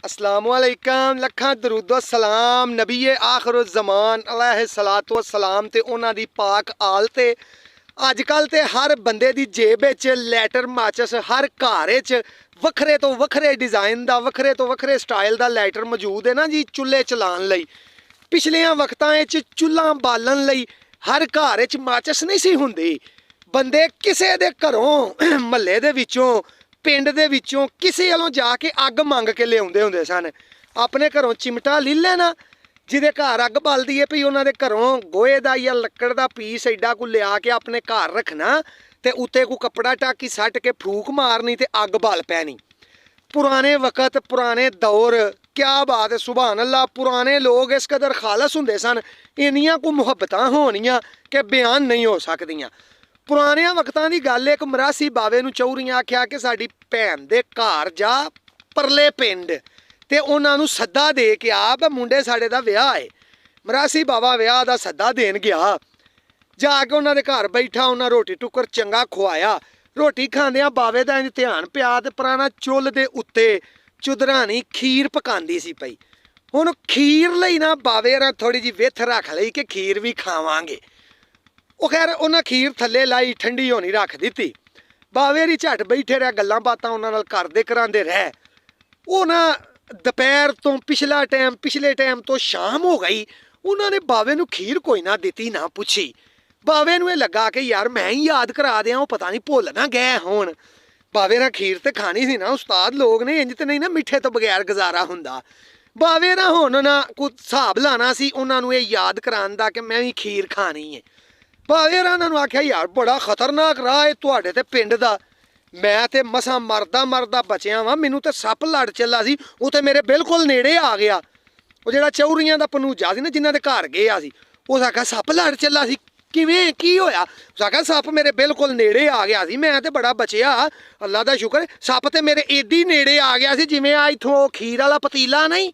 अस्सलामुअलैकुम लखा दरूदो सलाम नबी आखिर ज़मान अलैहिस्सलातु वस्सलाम ते उन्हां दी पाक आल ते अजकल ते हर बंदे दी जेब च लैटर माचस हर घर च वखरे तो वखरे डिज़ाइन दा वखरे तो वखरे स्टाइल दा लैटर मौजूद है ना जी चुल्हे चलान लई। पिछलियां वक्तां च चुल्हां बालन लई हर घर च माचस नहीं सी हुंदी। बंदे किसे दे घरों महल्ले दे विचों पिंड दे विचों किसी वालों जाके अग मंग के लियाउंदे हुंदे सन। अपने घरों चिमटा ली लेना जिहदे घर अग बलदी है भी उन्हां दे घरों गोहे दा या लक्कड़ दा पीस एडा को लिया के अपने घर रखना ते उत्ते को कपड़ा टाकी सट के फूक मारनी ते अग बल पैनी। पुराने वक़्त पुराने दौर क्या बात है सुभान अल्लाह। पुराने लोग इस कदर खालस हुंदे सन, इन्नियां को मुहब्बतां होनियां कि बयान नहीं हो सकदियां। पुराने वक्तां दी गल एक मरासी बावे नूं चौहरियां आख्या कि साडी भैन दे घर जा परले पिंड ते उन्हां नूं सद्दा दे के आ मुंडे साडे दा विआह है। मरासी बाबा विआह दा सद्दा देन गया, जाके उन्हां दे घर बैठा, उन्हां रोटी टुकर चंगा खुआया। रोटी खांदियां बावे दा इंज ध्यान पिया ते पुराना चुੱਲ दे उत्ते चुदरानी खीर पकांदी सी पई। हुण खीर लई ना बावे रा थोड़ी जी विथ रख लई कि खीर भी खावांगे। वो खैर उन्हें खीर थले लाई ठंडी होनी रख दी। बावे री झट बैठे रह गल्लां बातां उन्हां नाल करदे करांदे रह। वो ना दोपहर तो पिछले टाइम तो शाम हो गई, उन्होंने बावे नूं खीर कोई ना दिती ना पुछी। बावे नूं लगा कि यार मैं ही याद करा दियां, वो पता नहीं भुल ना गए होण। बावे ना खीर तो खानी सी ना, उस्ताद लोग ने इंज तो नहीं ना मिठे तो बगैर गुजारा हुंदा। बावे ना हुण ना कुछ हिसाब लाना सी उन्हां नूं याद कराउण दा कि मैं भी खीर खानी है। भावे उन्होंने आख्या यार बड़ा खतरनाक राह है तुहाडे ते पिंड दा, मैं ते मसां मरदा मरदा बचिया वां, मैनू ते सप लड़ चला सी, वो ते मेरे बिल्कुल नेड़े आ गया। वो जिहड़ा चौहरियां दा भनूजा सी ना जिन्हां दे घर गया सी, उस आख्या सप लड़ चला सी, किवें की होया? उस आख्या सप मेरे बिल्कुल नेड़े आ गया सी, मैं ते बड़ा बचिया, अल्लाह दा शुकर सप ते मेरे एडी नेड़े आ गया सी, जिवें आ इत्थों खीर वाला पतीला नहीं।